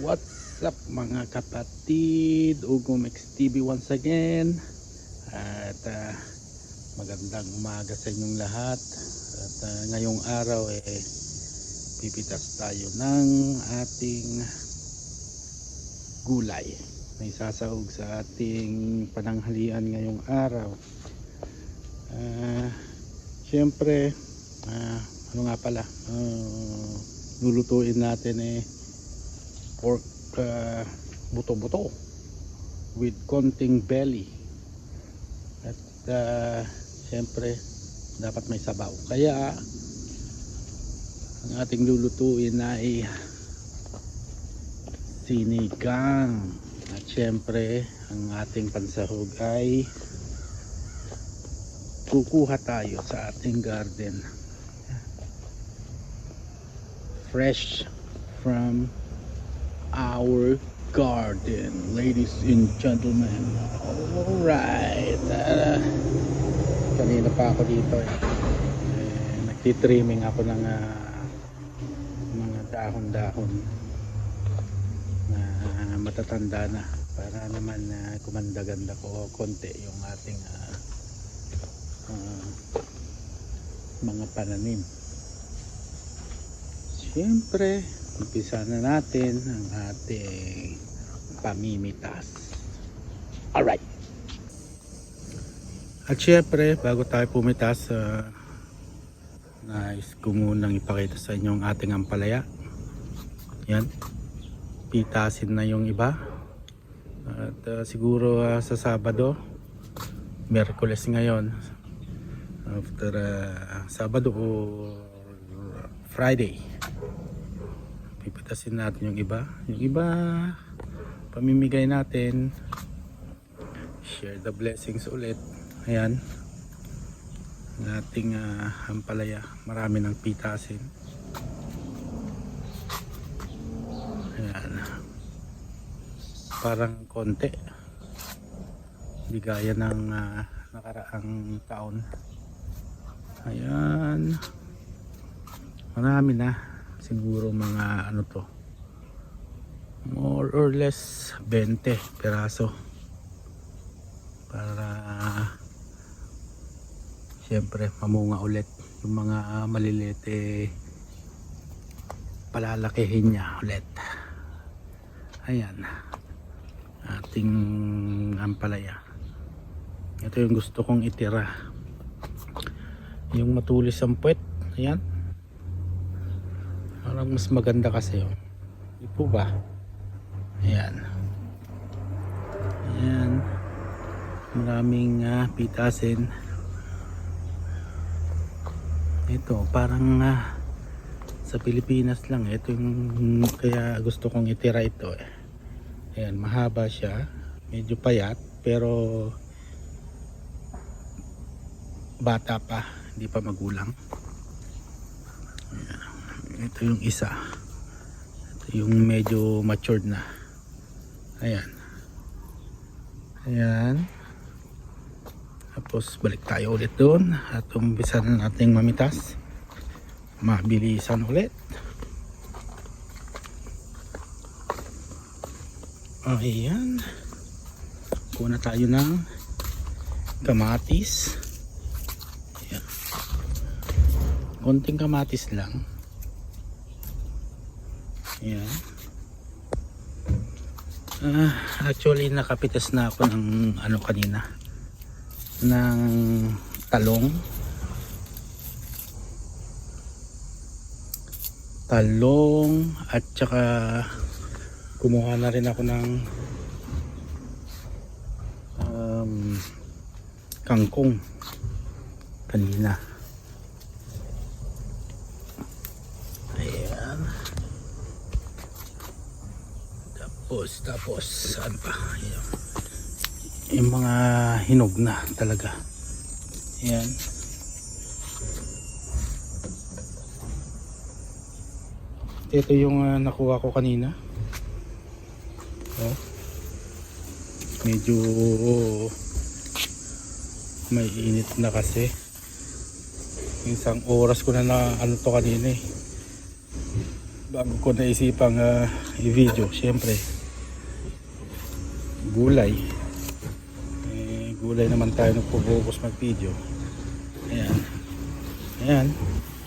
What's up mga kapatid? Ugom XTV once again. At magandang umaga sa inyong lahat. At ngayong araw pipitas tayo ng ating gulay. May sasahog sa ating pananghalian ngayong araw. Siyempre, ano nga pala, lulutuin natin pork buto-buto with konting belly. At siyempre dapat may sabaw, kaya ang ating lulutuin ay sinigang. At siyempre ang ating pansahog ay kukuha tayo sa ating garden, fresh from our garden, ladies and gentlemen. Alright, kanina pa ako dito nagtitrimming ako ng mga dahon-dahon na matatanda na, para naman kumanda-ganda ko konti yung ating mga pananim. Siyempre umpisa na natin ang ating pamimitas. Alright. At syempre, bago tayo pumitas, nais ko munang ipakita sa inyo ang ating ampalaya. Yan. Pitasin na yung iba. At siguro sa Sabado, Miyerkules ngayon, after Sabado o Friday, pipitasin natin yung iba. Yung iba pamimigay natin. Share the blessings ulit. Ayan, ang ating ampalaya, marami ng pitasin. Ayan, parang konti, hindi gaya ng nakaraang taon. Ayan, marami na. Siguro mga ano to, more or less 20 peraso, para siyempre mamunga ulit yung mga maliliit, palalakihin niya ulit. Ayan, ating ampalaya. Ito yung gusto kong itira, yung matulis ang puwet. Ayan, parang mas maganda kasi di po ba? Ayan, ayan, maraming pitasin. Ito parang sa Pilipinas lang, ito yung kaya gusto kong itira ito. Ayan, mahaba siya, medyo payat, pero bata pa, hindi pa magulang. Ayan. Ito yung isa, ito yung medyo matured na. Ayan, ayan. Tapos balik tayo ulit doon at umpisa na nating mamitas, mabilisan ulit. Ayan, kuna tayo ng kamatis. Ayan, konting kamatis lang. Ayan. Actually nakapitas na ako ng ano kanina, ng talong at saka kumuha na rin ako ng kangkong kanina. Ayan, tapos saan pa? Ayan, yung mga hinog na talaga. Ayan, ito yung nakuha ko kanina. Medyo may init na kasi. Isang oras ko na ano to kanina bago ko naisipang i-video, syempre gulay. Gulay naman tayo nagpo-focus mag-video. Ayan. Ayan.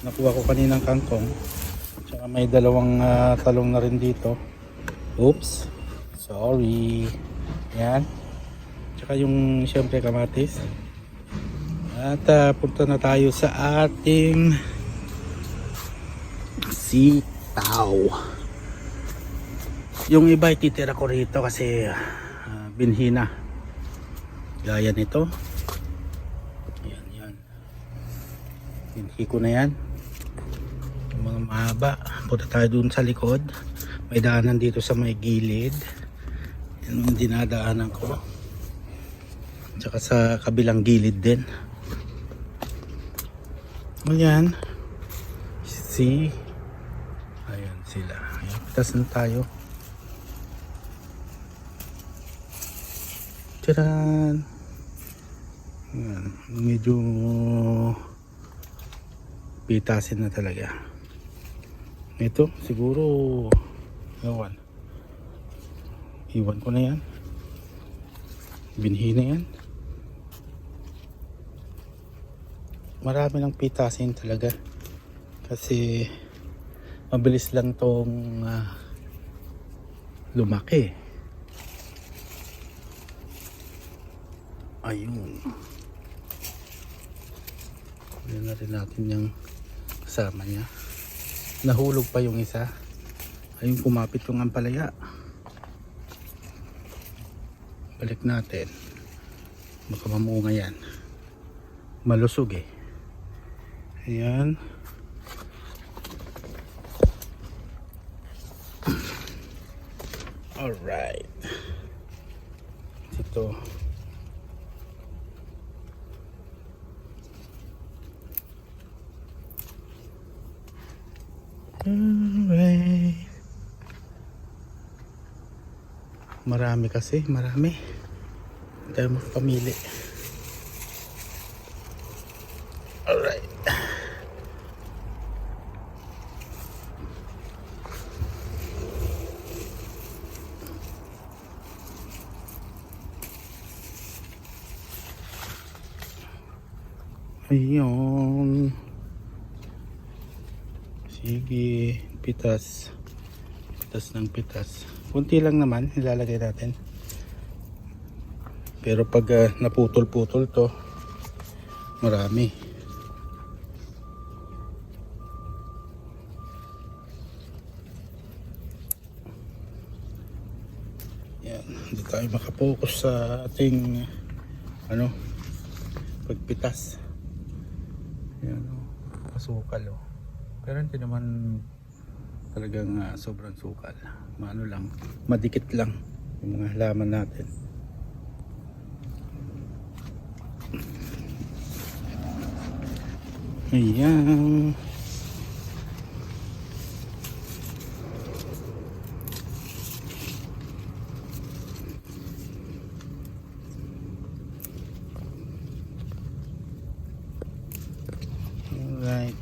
Nakuha ko kaninang kangkong. Tsaka may dalawang talong na rin dito. Oops. Sorry. Ayan. Tsaka yung syempre kamatis. At punta na tayo sa ating sitaw. Yung iba ititira ko rito kasi binhi na. Gaya nito. Yan, yan. Binhi ko na yan. Yung mga mahaba. Punta tayo dun sa likod. May daanan dito sa may gilid. Yan yung dinadaanan ko. Tsaka sa kabilang gilid din. Ayan. See? Ayan sila. Ayan, pitas na tayo. Tcharan! Ayan, medyo pitasin na talaga. Ito, siguro iwan ko na yan. Binhi na yan. Marami ng pitasin talaga. Kasi mabilis lang tong lumaki. Ayun. Kunin na rin natin yung kasama niya. Nahulog pa yung isa. Ayun, kumapit yung ampalaya. Balik natin. Baka mamunga yan. Malusog eh. Ayan. Alright. Ito. Alright. Marami kasi, marami. Hindi tayo mapamili. Alright. Ayun. Sige, pitas. Pitas ng pitas. Kunti lang naman ilalagay natin. Pero pag naputol-putol to, marami. Yan, hindi tayo makapokus sa ating pagpitas. Yan, pasukal oh. Pero hindi naman talagang sobrang sukal. Maano lang, madikit lang yung mga halaman natin. Ayan. Alright.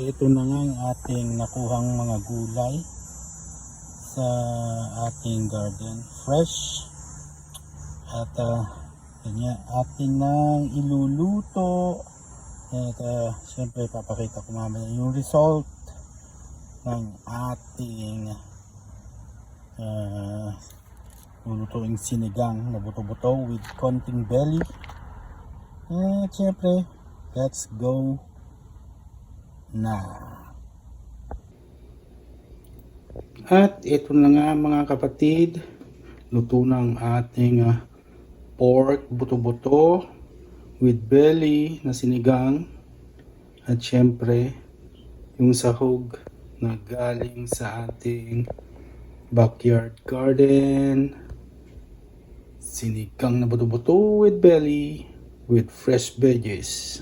Ito na nga ang ating nakuhang mga gulay sa ating garden. Fresh. At ganyan, ating nang iluluto. At syempre papakita ko mamaya yung result ng ating lulutuing sinigang na buto-buto with konting belly. At syempre, let's go na. At ito na nga mga kapatid, luto ng ating pork buto-buto with belly na sinigang. At syempre yung sahog na galing sa ating backyard garden. Sinigang na buto-buto with belly with fresh veggies.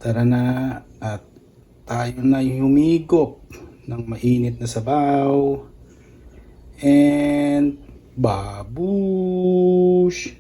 Tara na at tayo na humigop ng mainit na sabaw and babush!